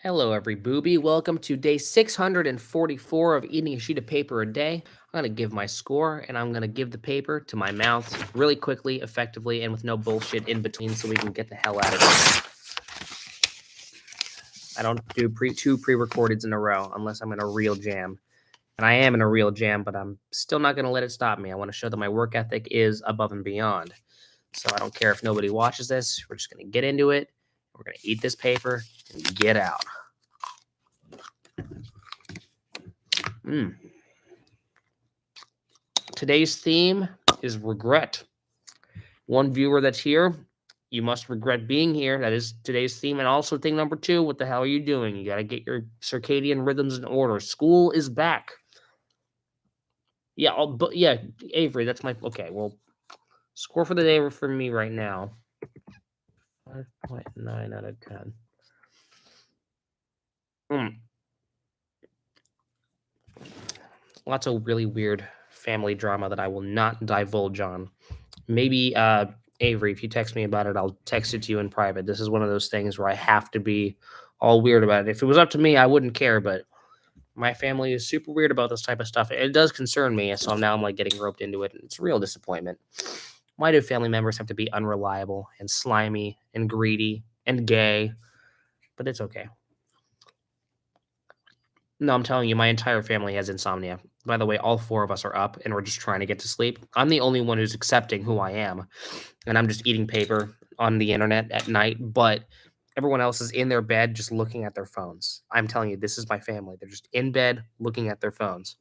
Hello, every booby. Welcome to day 644 of eating a sheet of paper a day. I'm going to give my score and I'm going to give the paper to my mouth really quickly, effectively, and with no bullshit in between so we can get the hell out of here. I don't do two pre-recordeds in a row unless I'm in a real jam. And I am in a real jam, but I'm still not going to let it stop me. I want to show that my work ethic is above and beyond. So I don't care if nobody watches this. We're just going to get into it. We're going to eat this paper and get out. Today's theme is regret. One viewer that's here, you must regret being here. That is today's theme. And also thing number 2, what the hell are you doing? You got to get your circadian rhythms in order. School is back. Yeah, Avery, that's my okay. Well, score for the day for me right now. 5.9 out of 10. Lots of really weird family drama that I will not divulge on. Maybe Avery, if you text me about it, I'll text it to you in private. This is one of those things where I have to be all weird about it. If it was up to me, I wouldn't care, but my family is super weird about this type of stuff. It does concern me, so now I'm like getting roped into it, and it's a real disappointment. Why do family members have to be unreliable and slimy and greedy and gay? But it's okay. No, I'm telling you, my entire family has insomnia. By the way, all 4 of us are up and we're just trying to get to sleep. I'm the only one who's accepting who I am, and I'm just eating paper on the internet at night, but everyone else is in their bed just looking at their phones. I'm telling you, this is my family. They're just in bed looking at their phones.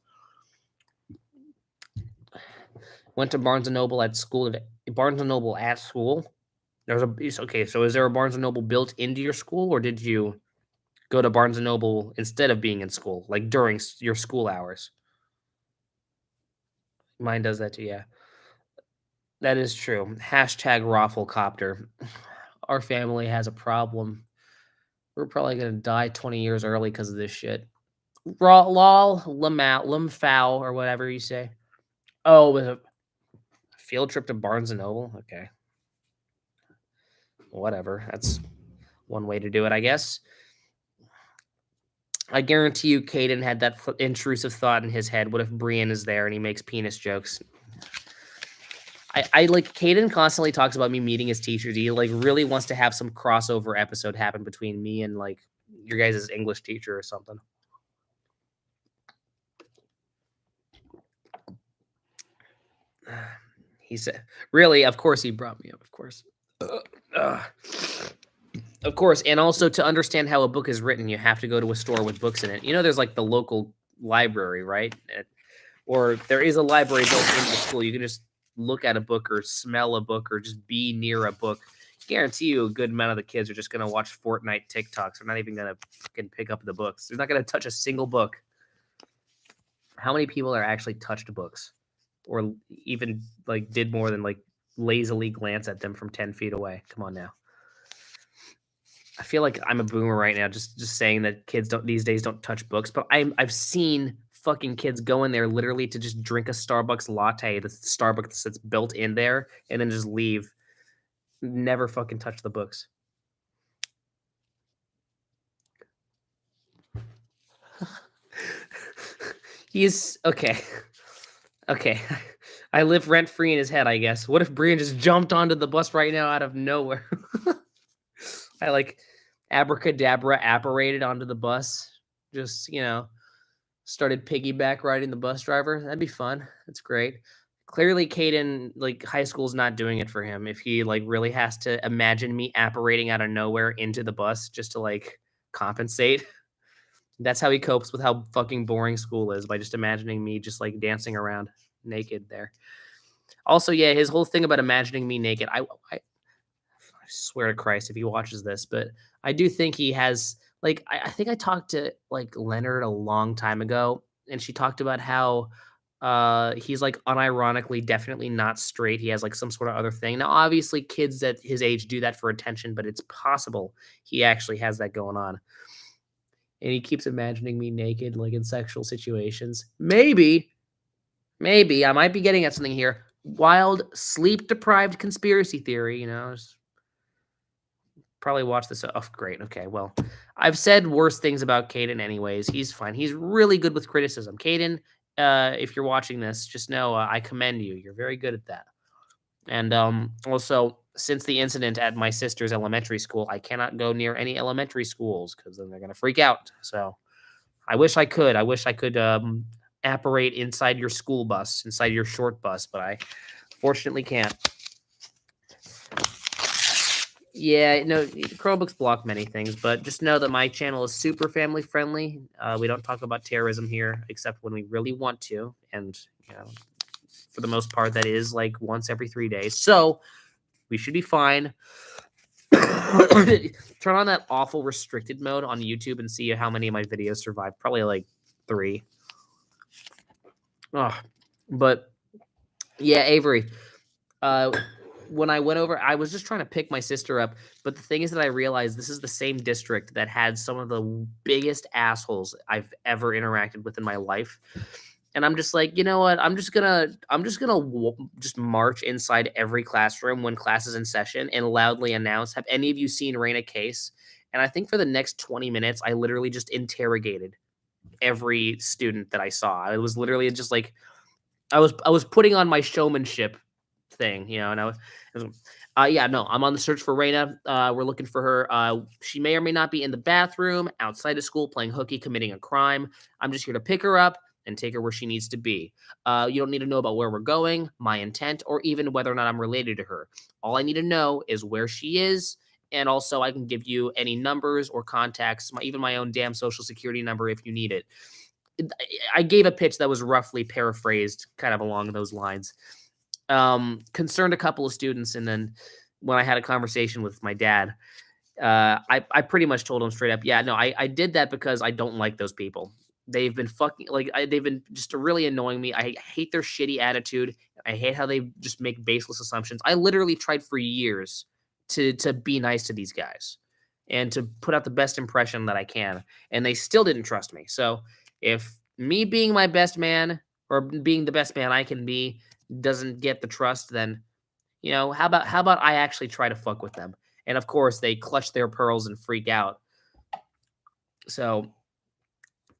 Went to Barnes & Noble at school today. Barnes & Noble at school? Okay, so is there a Barnes & Noble built into your school, or did you go to Barnes & Noble instead of being in school, like during your school hours? Mine does that too, yeah. That is true. Hashtag Rafflecopter. Our family has a problem. We're probably gonna die 20 years early because of this shit. Lol, limfow, or whatever you say. Oh, with a field trip to Barnes and Noble? Okay. Whatever. That's one way to do it, I guess. I guarantee you Caden had that intrusive thought in his head. What if Brian is there and he makes penis jokes? I like Caden constantly talks about me meeting his teachers. He like really wants to have some crossover episode happen between me and like your guys' English teacher or something. He said, really, of course he brought me up, of course. Of course, and also to understand how a book is written, you have to go to a store with books in it. You know, there's like the local library, right? Or there is a library built into the school. You can just look at a book or smell a book or just be near a book. Guarantee you a good amount of the kids are just going to watch Fortnite TikToks. They're not even going to fucking pick up the books. They're not going to touch a single book. How many people are actually touched books or even like did more than like lazily glance at them from 10 feet away? Come on now. I feel like I'm a boomer right now, just saying that kids don't these days don't touch books, but I've seen fucking kids go in there literally to just drink a Starbucks latte, the Starbucks that's built in there, and then just leave. Never fucking touch the books. He's okay. Okay. I live rent free in his head, I guess. What if Brian just jumped onto the bus right now out of nowhere? I like abracadabra apparated onto the bus. Just, started piggyback riding the bus driver. That'd be fun. That's great. Clearly, Caden, like high school's not doing it for him. If he like really has to imagine me apparating out of nowhere into the bus just to like compensate, that's how he copes with how fucking boring school is, by just imagining me just like dancing around naked there. Also, yeah, his whole thing about imagining me naked. I swear to Christ, if he watches this, but I do think he has like I think I talked to like Leonard a long time ago, and she talked about how he's like unironically definitely not straight. He has like some sort of other thing. Now, obviously, kids at his age do that for attention, but it's possible he actually has that going on. And he keeps imagining me naked, like in sexual situations. Maybe I might be getting at something here. Wild sleep deprived conspiracy theory, probably watch this. Oh, great. Okay, well, I've said worse things about Caden anyways. He's fine. He's really good with criticism. Caden, if you're watching this, just know I commend you. You're very good at that. And also, since the incident at my sister's elementary school, I cannot go near any elementary schools because then they're gonna freak out. So I wish I could. I wish I could apparate inside your school bus, inside your short bus, but I fortunately can't. Yeah, no, Chromebooks block many things, but just know that my channel is super family friendly. We don't talk about terrorism here, except when we really want to, and you know, for the most part, that is like once every 3 days. So we should be fine. Turn on that awful restricted mode on YouTube and see how many of my videos survive. Probably like 3. Oh, but yeah, Avery. When I went over, I was just trying to pick my sister up. But the thing is that I realized this is the same district that had some of the biggest assholes I've ever interacted with in my life. And I'm just like, you know what? I'm just march inside every classroom when class is in session and loudly announce, "Have any of you seen Raina Case?" And I think for the next 20 minutes, I literally just interrogated every student that I saw. It was literally just like I was putting on my showmanship thing, you know, and yeah, no, I'm on the search for Raina. We're looking for her. She may or may not be in the bathroom, outside of school, playing hooky, committing a crime. I'm just here to pick her up and take her where she needs to be. You don't need to know about where we're going, my intent, or even whether or not I'm related to her. All I need to know is where she is, and also I can give you any numbers or contacts, even my own damn social security number if you need it. I gave a pitch that was roughly paraphrased, kind of along those lines. Concerned a couple of students, and then when I had a conversation with my dad, I pretty much told him straight up, yeah, no, I did that because I don't like those people. They've been fucking like they've been just really annoying me. I hate their shitty attitude. I hate how they just make baseless assumptions. I literally tried for years to be nice to these guys and to put out the best impression that I can, and they still didn't trust me. So if me being my best man or being the best man I can be doesn't get the trust, then how about I actually try to fuck with them? And of course, they clutch their pearls and freak out. So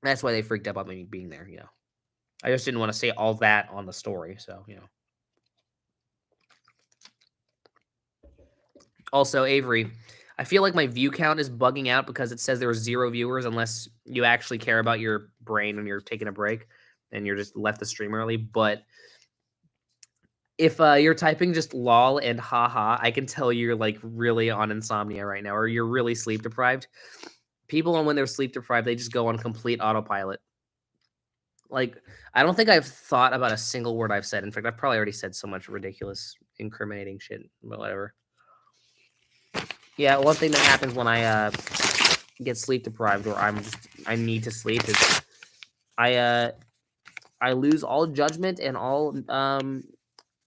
that's why they freaked out about me being there. I just didn't want to say all that on the story. So Also, Avery, I feel like my view count is bugging out because it says there were 0 viewers unless you actually care about your brain when you're taking a break and you're just left the stream early. But if you're typing just lol and haha, I can tell you're like really on insomnia right now, or you're really sleep deprived. People when they're sleep deprived, they just go on complete autopilot. Like, I don't think I've thought about a single word I've said. In fact, I've probably already said so much ridiculous, incriminating shit, but whatever. Yeah, one thing that happens when I get sleep deprived or I need to sleep is I lose all judgment and all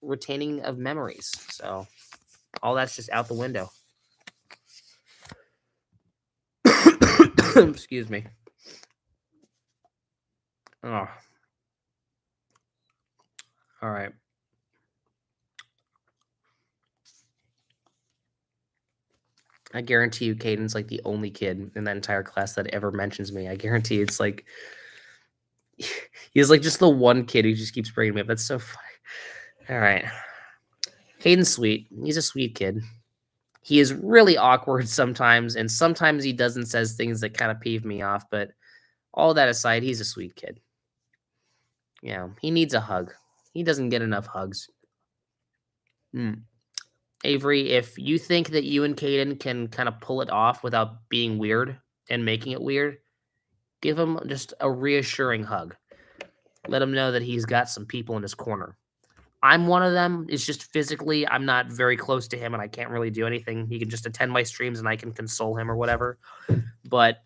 retaining of memories. So all that's just out the window. Excuse me. Oh. All right. I guarantee you Caden's like the only kid in that entire class that ever mentions me. I guarantee it's like he's like just the one kid who just keeps bringing me up. That's so funny. All right. Caden's sweet. He's a sweet kid. He is really awkward sometimes, and sometimes he doesn't says things that kind of peeve me off, but all that aside, he's a sweet kid. Yeah, he needs a hug. He doesn't get enough hugs. Avery, if you think that you and Caden can kind of pull it off without being weird and making it weird, give him just a reassuring hug. Let him know that he's got some people in his corner. I'm one of them. It's just physically, I'm not very close to him and I can't really do anything. He can just attend my streams and I can console him or whatever. But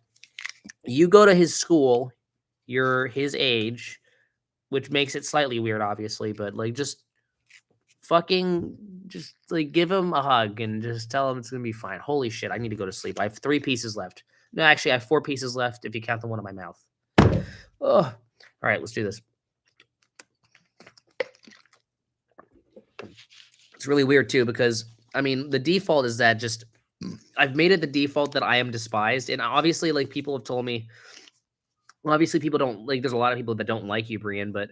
you go to his school, you're his age, which makes it slightly weird, obviously, but like just like give him a hug and just tell him it's gonna be fine. Holy shit, I need to go to sleep. I have 3 pieces left. No, actually, I have 4 pieces left if you count the one in my mouth. Oh, all right, let's do this. It's really weird too because I mean the default is that just I've made it the default that I am despised, and obviously, like, people have told me well, obviously, people don't like, there's a lot of people that don't like you, Brian, but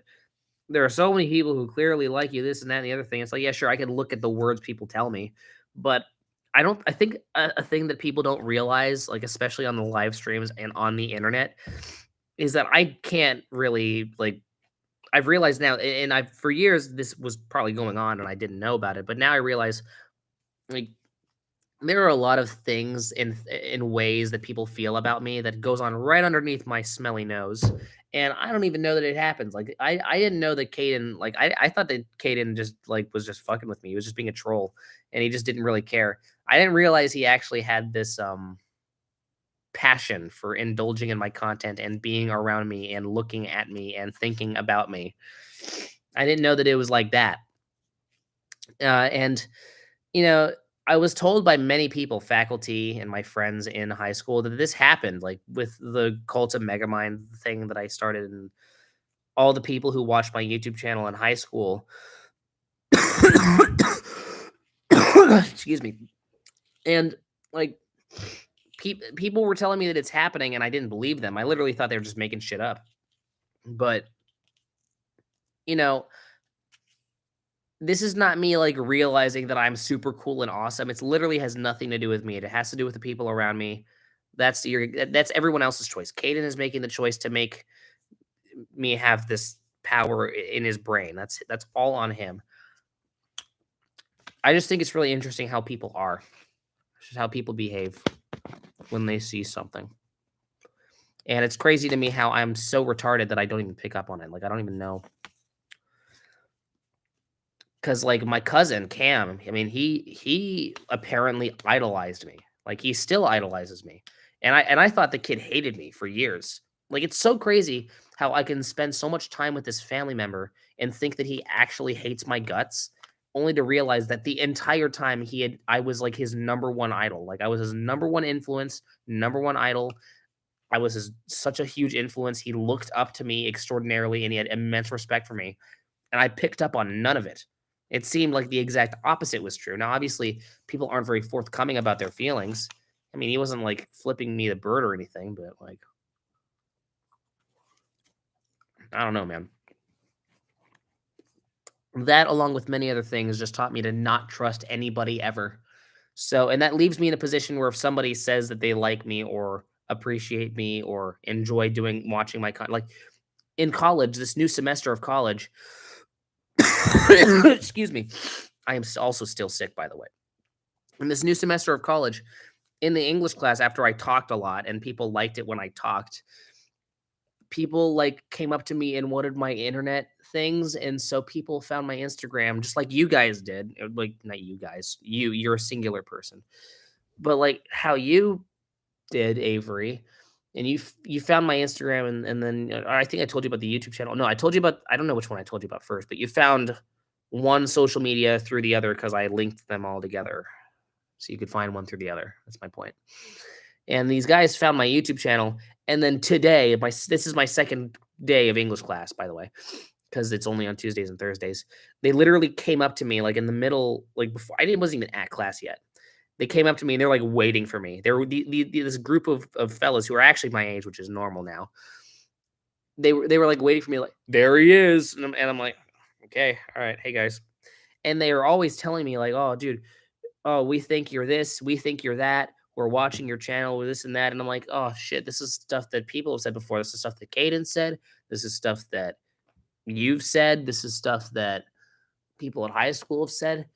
there are so many people who clearly like you, this and that and the other thing. It's like, yeah, sure, I can look at the words people tell me, but I think a thing that people don't realize, like, especially on the live streams and on the internet, is that I can't really, like, I've realized now, and I've for years, this was probably going on and I didn't know about it, but now I realize, like, there are a lot of things in ways that people feel about me that goes on right underneath my smelly nose, and I don't even know that it happens. Like, I didn't know that Caden like, I thought that Caden just, like, was just fucking with me. He was just being a troll, and he just didn't really care. I didn't realize he actually had this, passion for indulging in my content and being around me and looking at me and thinking about me. I didn't know that it was like that. And you know, I was told by many people, faculty and my friends in high school, that this happened, like with the Cult of Megamind thing that I started, and all the people who watched my YouTube channel in high school. Excuse me. And like, people were telling me that it's happening, and I didn't believe them. I literally thought they were just making shit up. But you know, this is not me, like, realizing that I'm super cool and awesome. It's literally has nothing to do with me. It has to do with the people around me. That's everyone else's choice. Caden is making the choice to make me have this power in his brain. That's all on him. I just think it's really interesting how people are, just how people behave when they see something. And it's crazy to me how I'm so retarded that I don't even pick up on it. Like, I don't even know. Cause like my cousin Cam, I mean, he apparently idolized me. Like, he still idolizes me. And I thought the kid hated me for years. Like, it's so crazy how I can spend so much time with this family member and think that he actually hates my guts, only to realize that the entire time I was like his number one idol. Like, I was his number one influence, number one idol. I was such a huge influence. He looked up to me extraordinarily and he had immense respect for me, and I picked up on none of it. It seemed like the exact opposite was true. Now, obviously, people aren't very forthcoming about their feelings. I mean, he wasn't like flipping me the bird or anything, but like, I don't know, man. That, along with many other things, just taught me to not trust anybody ever. So, and that leaves me in a position where if somebody says that they like me or appreciate me or enjoy watching my content, like in college, this new semester of college, excuse me, I am also still sick, by the way. In this new semester of college, in the English class, after I talked a lot and people liked it when I talked, people like came up to me and wanted my internet things. And so people found my Instagram just like you guys did. Like, not you guys, you're a singular person, but like how you did, Avery. And you found my Instagram, and then I think I told you about the YouTube channel. No, I told you about, I don't know which one I told you about first, but you found one social media through the other because I linked them all together. So you could find one through the other. That's my point. And these guys found my YouTube channel, and then today, this is my second day of English class, by the way, because it's only on Tuesdays and Thursdays. They literally came up to me like in the middle, like before wasn't even at class yet. They came up to me and they're like waiting for me. There were this group of fellas who are actually my age, which is normal now. They were like waiting for me, like, there he is, and I'm like, okay, all right, hey guys, and they are always telling me like, oh dude, oh, we think you're this, we think you're that. We're watching your channel with this and that. And I'm like, oh shit, this is stuff that people have said before. This is stuff that Caden said. This is stuff that you've said. This is stuff that people at high school have said.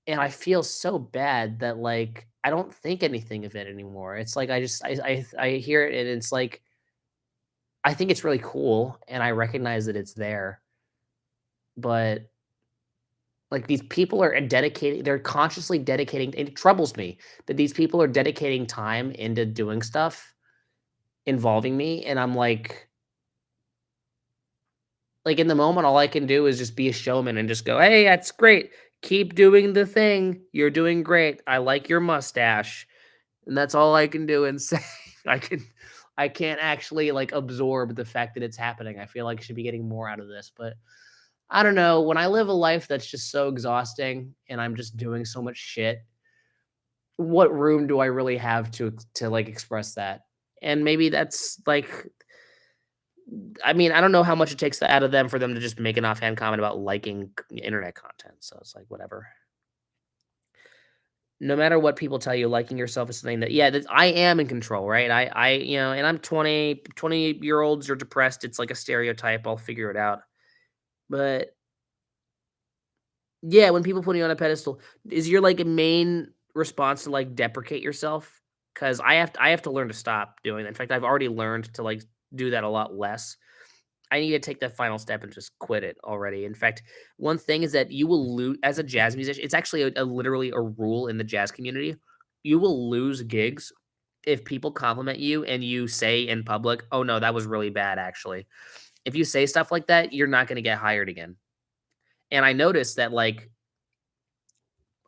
And I feel so bad that like I don't think anything of it anymore. It's like I hear it and it's like I think it's really cool and I recognize that it's there. But like, these people are dedicating they're consciously dedicating, it troubles me that these people are dedicating time into doing stuff involving me, and I'm like, in the moment, all I can do is just be a showman and just go, "Hey, that's great. Keep doing the thing. You're doing great. I like your mustache." And that's all I can do and say. I can I can't actually, like, absorb the fact that it's happening. I feel like I should be getting more out of this, but I don't know, when I live a life that's just so exhausting and I'm just doing so much shit, what room do I really have to like express that? And maybe that's like, I mean, I don't know how much it takes out of them for them to just make an offhand comment about liking internet content. So it's like whatever. No matter what people tell you, liking yourself is something that, yeah, that I am in control, right? And I'm 20 year olds are depressed. It's like a stereotype. I'll figure it out. But yeah, when people put you on a pedestal, is your like a main response to like deprecate yourself? Because I have to learn to stop doing that. In fact, I've already learned to like do that a lot less. I need to take that final step and just quit it already. In fact, one thing is that you will lose as a jazz musician. It's actually literally a rule in the jazz community. You will lose gigs if people compliment you and you say in public, "Oh no, that was really bad." Actually, if you say stuff like that, you're not going to get hired again. And I noticed that like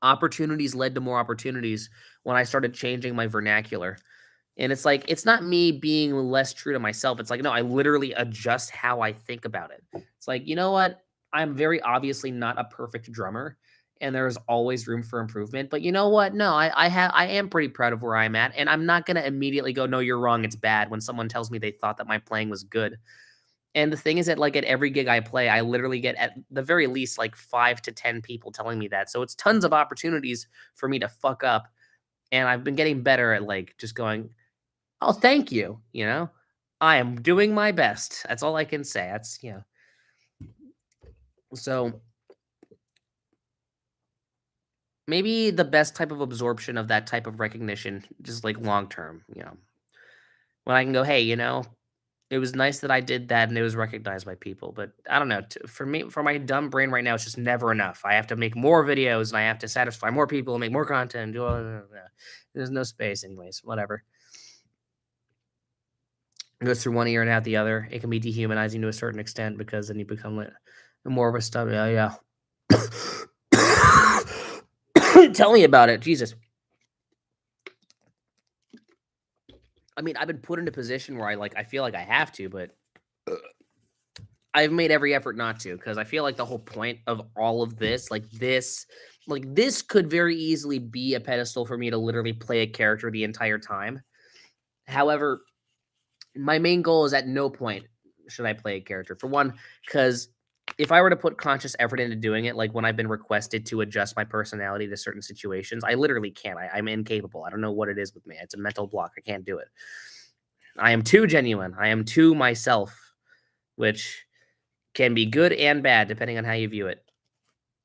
opportunities led to more opportunities when I started changing my vernacular. And it's like, it's not me being less true to myself. It's like, no, I literally adjust how I think about it. It's like, you know what? I'm very obviously not a perfect drummer and there's always room for improvement. But you know what? No, I am pretty proud of where I'm at. And I'm not gonna immediately go, no, you're wrong, it's bad when someone tells me they thought that my playing was good. And the thing is that, like, at every gig I play, I literally get at the very least like 5 to 10 people telling me that. So it's tons of opportunities for me to fuck up. And I've been getting better at like just going, "Oh, thank you," you know? I am doing my best. That's all I can say. So maybe the best type of absorption of that type of recognition, just like long term, when I can go, "Hey, it was nice that I did that and it was recognized by people." But I don't know. For me, for my dumb brain right now, it's just never enough. I have to make more videos and I have to satisfy more people and make more content. There's no space, anyways. Whatever. It goes through one ear and out the other. It can be dehumanizing to a certain extent because then you become like more of a stub. Yeah, yeah. Tell me about it, Jesus. I mean, I've been put in a position where I feel like I have to, but I've made every effort not to because I feel like the whole point of all of this, like this could very easily be a pedestal for me to literally play a character the entire time. However, my main goal is at no point should I play a character. For one, because if I were to put conscious effort into doing it, like when I've been requested to adjust my personality to certain situations, I literally can't. I'm incapable. I don't know what it is with me. It's a mental block. I can't do it. I am too genuine. I am too myself, which can be good and bad depending on how you view it.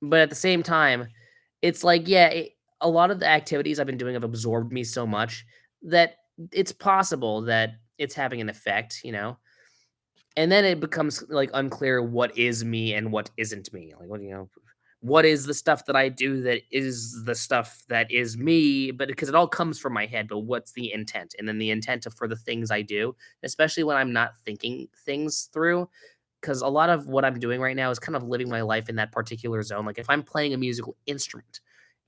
But at the same time, it's like, yeah, a lot of the activities I've been doing have absorbed me so much that it's possible that it's having an effect. And then it becomes, like, unclear what is me and what isn't me. Like, what is the stuff that I do that is the stuff that is me, but because it all comes from my head, but what's the intent? And then the intent for the things I do, especially when I'm not thinking things through, because a lot of what I'm doing right now is kind of living my life in that particular zone. Like, if I'm playing a musical instrument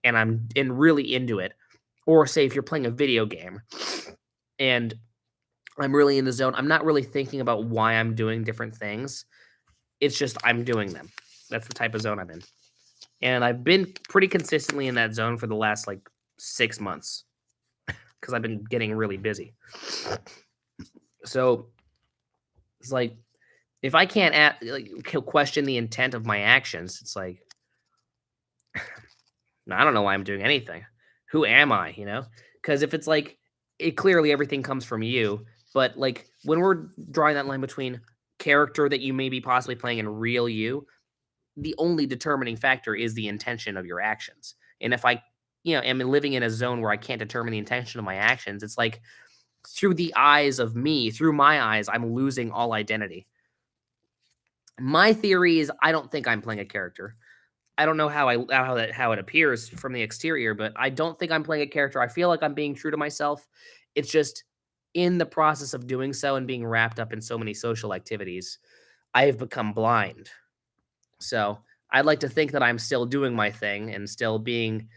and I'm really into it, or say if you're playing a video game and I'm really in the zone. I'm not really thinking about why I'm doing different things. It's just I'm doing them. That's the type of zone I'm in. And I've been pretty consistently in that zone for the last like 6 months because I've been getting really busy. So it's like if I can't question the intent of my actions, it's like I don't know why I'm doing anything. Who am I? Because if it's like it clearly everything comes from you, but like when we're drawing that line between character that you may be possibly playing and real you, the only determining factor is the intention of your actions. And if I am living in a zone where I can't determine the intention of my actions, it's like through the eyes of me, through my eyes, I'm losing all identity. My theory is I don't think I'm playing a character. I don't know how it appears from the exterior, but I don't think I'm playing a character. I feel like I'm being true to myself. It's just in the process of doing so and being wrapped up in so many social activities, I have become blind. So I'd like to think that I'm still doing my thing and still being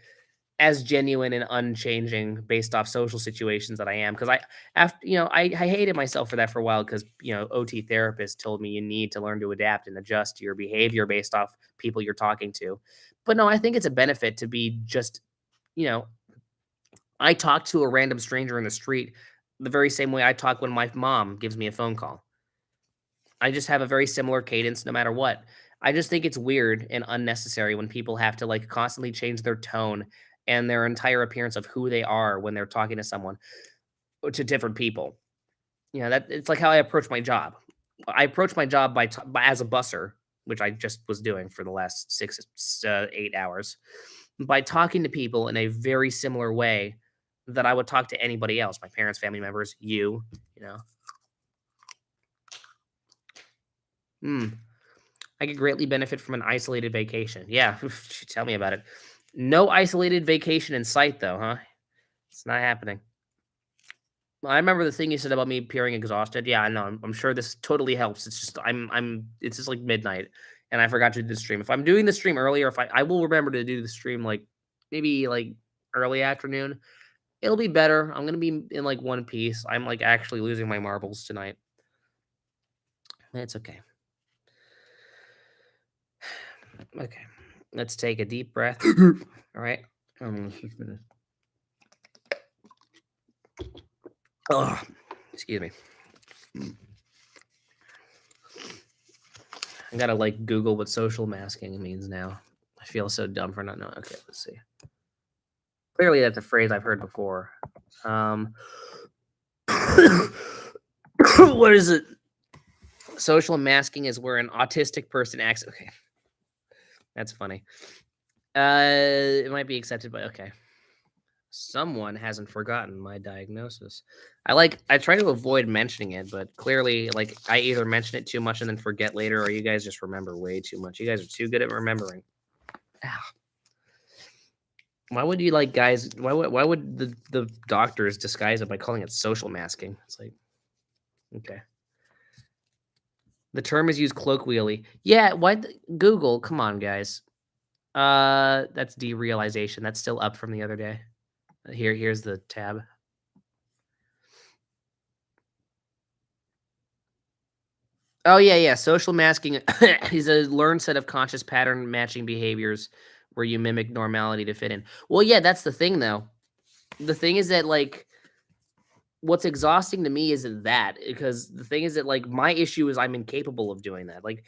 as genuine and unchanging based off social situations that I am. Because I hated myself for that for a while because OT therapist told me you need to learn to adapt and adjust your behavior based off people you're talking to. But no, I think it's a benefit to be just you know I talk to a random stranger in the street the very same way I talk when my mom gives me a phone call. I just have a very similar cadence no matter what. I just think it's weird and unnecessary when people have to like constantly change their tone and their entire appearance of who they are when they're talking to someone or to different people. You know, that it's like how I approach my job. I approach my job by as a busser, which I just was doing for the last 8 hours, by talking to people in a very similar way that I would talk to anybody else, my parents, family members, you know. Hmm. I could greatly benefit from an isolated vacation. Yeah, tell me about it. No isolated vacation in sight, though, huh? It's not happening. Well, I remember the thing you said about me appearing exhausted. Yeah, I know. I'm sure this totally helps. It's just it's just like midnight, and I forgot to do the stream. If I'm doing the stream earlier, if I will remember to do the stream like maybe like early afternoon, it'll be better. I'm gonna be in like one piece. I'm like actually losing my marbles tonight. It's okay. Okay, let's take a deep breath. All right. Um, oh, excuse me. I gotta like Google what social masking means now. I feel so dumb for not knowing. Okay, let's see. Clearly, that's a phrase I've heard before. Um, what is it? Social masking is where an autistic person acts. Okay, that's funny. It might be accepted, but okay. Someone hasn't forgotten my diagnosis. I try to avoid mentioning it, but clearly, like I either mention it too much and then forget later, or you guys just remember way too much. You guys are too good at remembering. Ow. Why would you like guys? Why would the doctors disguise it by calling it social masking? It's like okay. The term is used colloquially. Yeah, Google? Come on, guys. That's derealization. That's still up from the other day. Here's the tab. Oh yeah, yeah. Social masking is a learned set of conscious pattern matching behaviors where you mimic normality to fit in. Well, yeah, that's the thing though. The thing is that like what's exhausting to me isn't that because the thing is that like my issue is I'm incapable of doing that. Like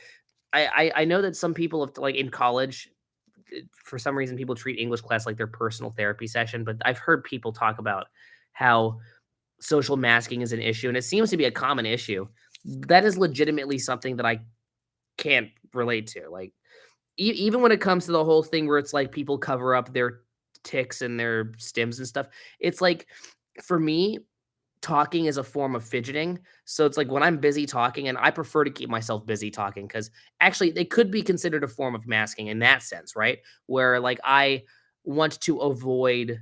I know that some people have like in college for some reason people treat English class like their personal therapy session, but I've heard people talk about how social masking is an issue and it seems to be a common issue. That is legitimately something that I can't relate to. Like even when it comes to the whole thing where it's like people cover up their ticks and their stims and stuff, it's like for me talking is a form of fidgeting. So it's like when I'm busy talking, and I prefer to keep myself busy talking because actually they could be considered a form of masking in that sense, right? Where like I want to avoid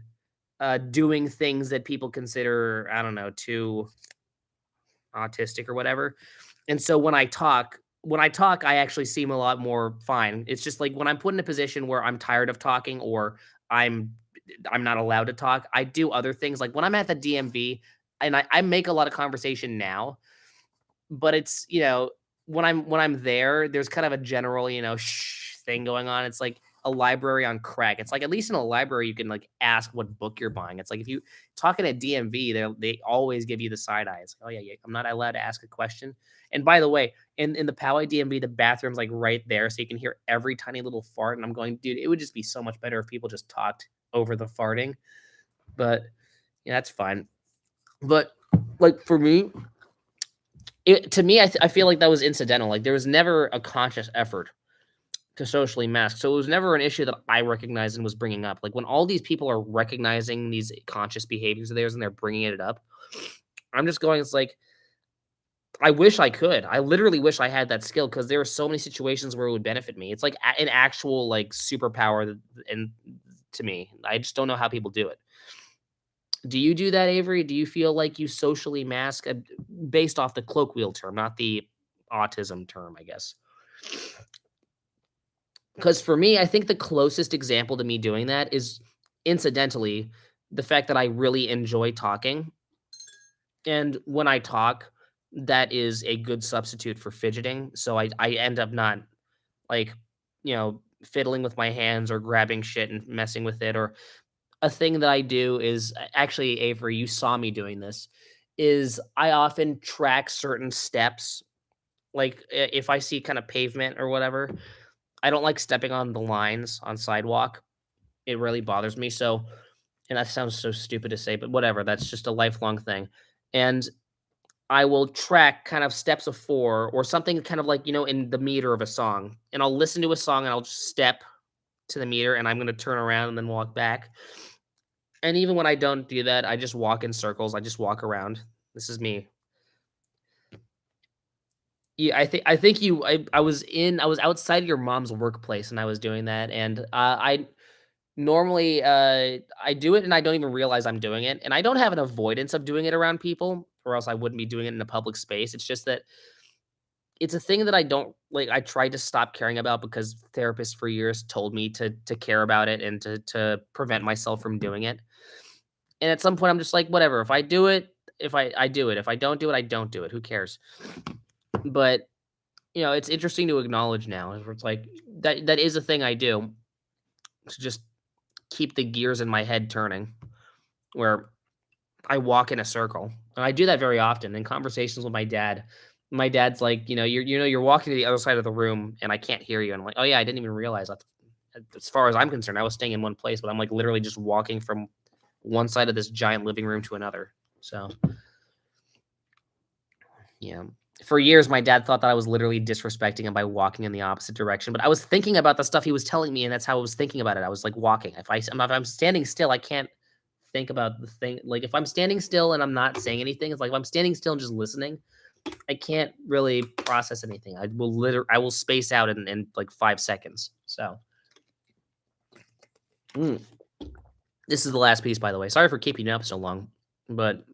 doing things that people consider, I don't know, too autistic or whatever. And so when I talk, I actually seem a lot more fine. It's just like when I'm put in a position where I'm tired of talking or I'm I'm not allowed to talk, I do other things. Like when I'm at the DMV and I make a lot of conversation now, but it's, when I'm there, there's kind of a general, shh thing going on. It's like a library on crack. It's like at least in a library you can like ask what book you're buying. It's like if you talking at DMV, they always give you the side eyes. Oh yeah, yeah, I'm not allowed to ask a question. And by the way, in the Poway DMV, the bathroom's like right there, so you can hear every tiny little fart. And I'm going, dude, it would just be so much better if people just talked over the farting. But yeah, that's fine. But like for me, to me, I feel like that was incidental. Like there was never a conscious effort to socially mask, so it was never an issue that I recognized and was bringing up. Like when all these people are recognizing these conscious behaviors of theirs and they're bringing it up, I'm just going. It's like I wish I could. I literally wish I had that skill because there are so many situations where it would benefit me. It's like an actual like superpower, and to me, I just don't know how people do it. Do you do that, Avery? Do you feel like you socially mask based off the colloquial term, not the autism term, I guess? Because for me, I think the closest example to me doing that is incidentally the fact that I really enjoy talking. And when I talk, that is a good substitute for fidgeting. So I end up not like, fiddling with my hands or grabbing shit and messing with it or a thing that I do is actually, Avery, you saw me doing this, is I often track certain steps. Like if I see kind of pavement or whatever, I don't like stepping on the lines on sidewalk. It really bothers me. So, and that sounds so stupid to say, but whatever. That's just a lifelong thing. And I will track kind of steps of four or something kind of like, in the meter of a song. And I'll listen to a song and I'll just step to the meter and I'm going to turn around and then walk back. And even when I don't do that, I just walk in circles. I just walk around. This is me. Yeah, I think I was outside of your mom's workplace and I was doing that, and I normally I do it and I don't even realize I'm doing it, and I don't have an avoidance of doing it around people, or else I wouldn't be doing it in a public space. It's just that it's a thing that I don't like. I tried to stop caring about because therapists for years told me to care about it and to prevent myself from doing it. And at some point, I'm just like, whatever. If I do it, if I do it. If I don't do it, I don't do it. Who cares? But it's interesting to acknowledge now. Where it's like that is a thing I do to just keep the gears in my head turning. Where I walk in a circle, and I do that very often in conversations with my dad. My dad's like, you're walking to the other side of the room, and I can't hear you. And I'm like, oh yeah, I didn't even realize that. As far as I'm concerned, I was staying in one place, but I'm like literally just walking from one side of this giant living room to another. So yeah. For years, my dad thought that I was literally disrespecting him by walking in the opposite direction, but I was thinking about the stuff he was telling me, and that's how I was thinking about it. I was like walking. If I'm standing still, I can't think about the thing. Like if I'm standing still and I'm not saying anything, it's like if I'm standing still and just listening, I can't really process anything. I will space out in like 5 seconds. So mm. This is the last piece, by the way. Sorry for keeping you up so long, but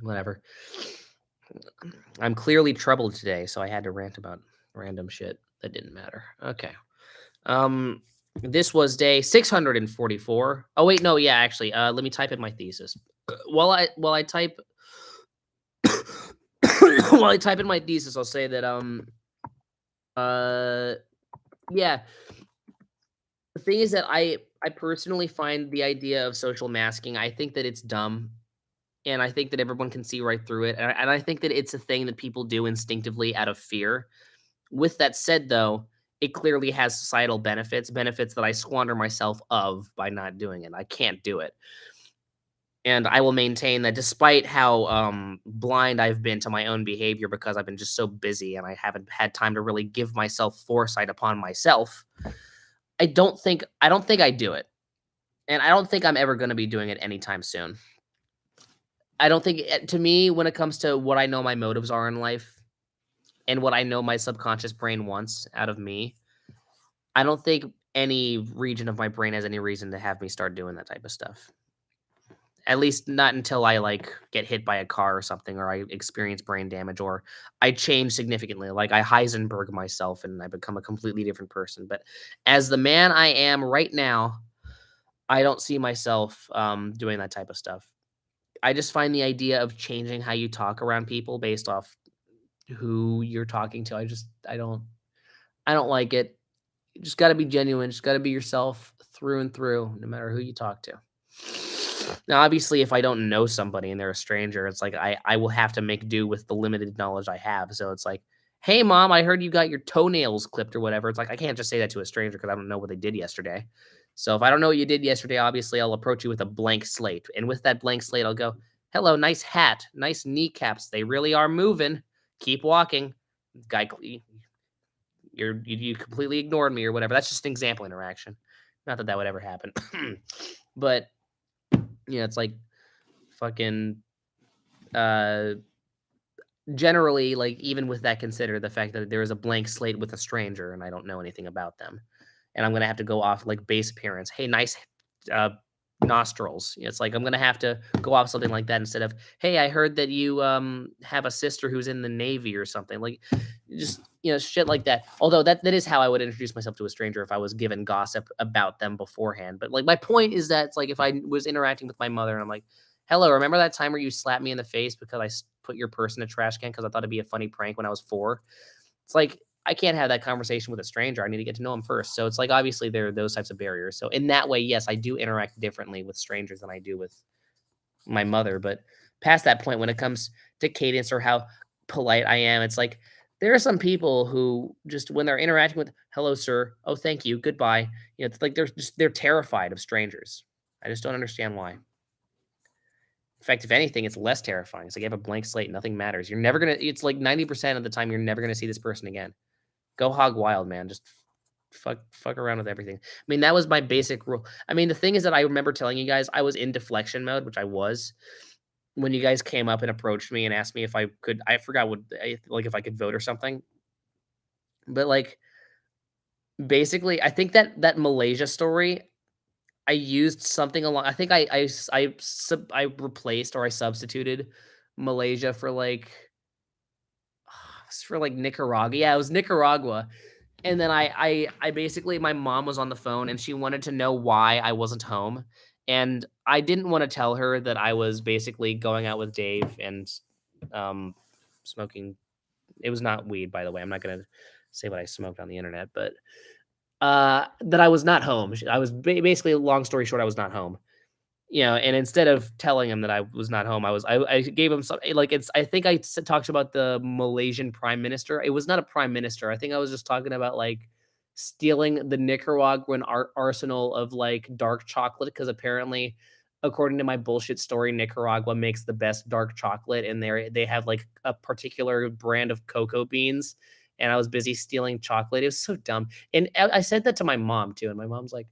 whatever. I'm clearly troubled today, so I had to rant about random shit that didn't matter. Okay. Um, this was day 644. Oh wait, no, yeah, actually, let me type in my thesis. While I type while I type in my thesis, I'll say that uh yeah, the thing is that I personally find the idea of social masking. I think that it's dumb, and I think that everyone can see right through it, and I think that it's a thing that people do instinctively out of fear. With that said, though, it clearly has societal benefits that I squander myself of by not doing it. I can't do it. And I will maintain that despite how blind I've been to my own behavior because I've been just so busy and I haven't had time to really give myself foresight upon myself, I don't think I do it. And I don't think I'm ever going to be doing it anytime soon. I don't think to me when it comes to what I know my motives are in life and what I know my subconscious brain wants out of me, I don't think any region of my brain has any reason to have me start doing that type of stuff. At least not until I like get hit by a car or something, or I experience brain damage, or I change significantly. Like I Heisenberg myself and I become a completely different person. But as the man I am right now, I don't see myself doing that type of stuff. I just find the idea of changing how you talk around people based off who you're talking to. I don't like it. You just gotta be genuine, just gotta be yourself through and through, no matter who you talk to. Now, obviously, if I don't know somebody and they're a stranger, it's like I will have to make do with the limited knowledge I have. So it's like, "Hey, mom, I heard you got your toenails clipped or whatever." It's like I can't just say that to a stranger because I don't know what they did yesterday. So if I don't know what you did yesterday, obviously I'll approach you with a blank slate, and with that blank slate, I'll go, "Hello, nice hat, nice kneecaps. They really are moving. Keep walking." Guy, you completely ignored me or whatever. That's just an example interaction. Not that that would ever happen, but it's like fucking uh generally, like even with that considered, the fact that there is a blank slate with a stranger and I don't know anything about them, and I'm gonna have to go off like base appearance. Hey, nice uh nostrils. It's like I'm gonna have to go off something like that instead of, hey, I heard that you have a sister who's in the Navy or something. Like just shit like that. Although that is how I would introduce myself to a stranger if I was given gossip about them beforehand. But like my point is that it's like if I was interacting with my mother and I'm like, hello, remember that time where you slapped me in the face because put your purse in a trash can because I thought it'd be a funny prank when I was 4? It's like I can't have that conversation with a stranger. I need to get to know them first. So it's like obviously there are those types of barriers. So in that way, yes, I do interact differently with strangers than I do with my mother. But past that point, when it comes to cadence or how polite I am, it's like there are some people who just when they're interacting with "Hello, sir," "Oh, thank you," "Goodbye," it's like they're terrified of strangers. I just don't understand why. In fact, if anything, it's less terrifying. It's like you have a blank slate, nothing matters. You're never gonna. It's like 90% of the time, you're never gonna see this person again. Go hog wild, man. Just fuck around with everything. I mean, that was my basic rule. I mean, the thing is that I remember telling you guys I was in deflection mode, which I was when you guys came up and approached me and asked me if I could. I forgot what like if I could vote or something. But like basically, I think that Malaysia story I used something along. I think I replaced or I substituted Malaysia for like for like Nicaragua. Yeah, it was Nicaragua. And then I basically my mom was on the phone and she wanted to know why I wasn't home. And I didn't want to tell her that I was basically going out with Dave and um smoking. It was not weed, by the way. I'm not gonna say what I smoked on the internet, but that I was not home. I was basically long story short, I was not home. And instead of telling him that I was not home, I gave him some like it's I think talked about the Malaysian prime minister. It was not a prime minister. I think I was just talking about like stealing the Nicaraguan arsenal of like dark chocolate because apparently, according to my bullshit story, Nicaragua makes the best dark chocolate, and they have like a particular brand of cocoa beans. And I was busy stealing chocolate. It was so dumb. And I said that to my mom too, and my mom's like,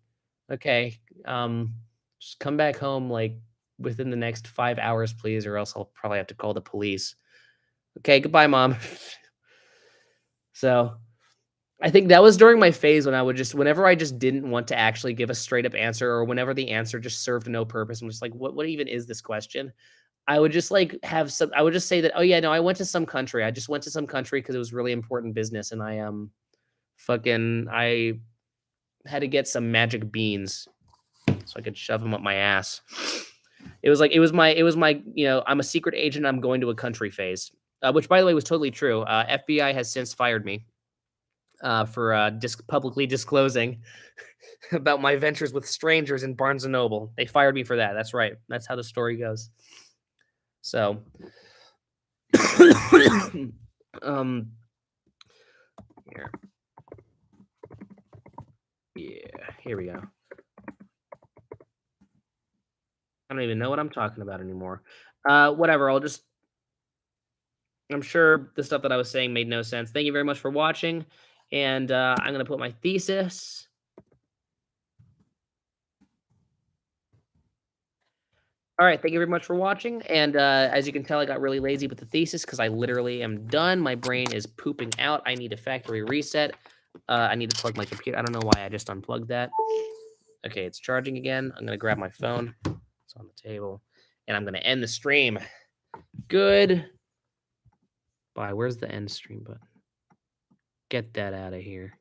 "Okay, just come back home like within the next 5 hours, please, or else I'll probably have to call the police." Okay, goodbye, mom. So I think that was during my phase when I would just, whenever I just didn't want to actually give a straight up answer, or whenever the answer just served no purpose, I'm just like, what even is this question? I would just like have some, I would just say that, oh yeah, no, I went to some country. I just went to some country because it was really important business, and I had to get some magic beans so I could shove them up my ass. It was my I'm a secret agent. I'm going to a country phase, which by the way was totally true. FBI has since fired me for publicly disclosing about my ventures with strangers in Barnes and Noble. They fired me for that. That's right. That's how the story goes. So, um, here, yeah, here we go. I don't even know what I'm talking about anymore. Whatever. I'm sure the stuff that I was saying made no sense. Thank you very much for watching, and I'm gonna put my thesis. All right, thank you very much for watching, and as you can tell, I got really lazy with the thesis because I literally am done. My brain is pooping out. I need a factory reset. I need to plug my computer. I don't know why I just unplugged that. Okay, it's charging again. I'm gonna grab my phone. It's on the table, and I'm gonna end the stream. Good. Bye. Where's the end stream button? Get that out of here.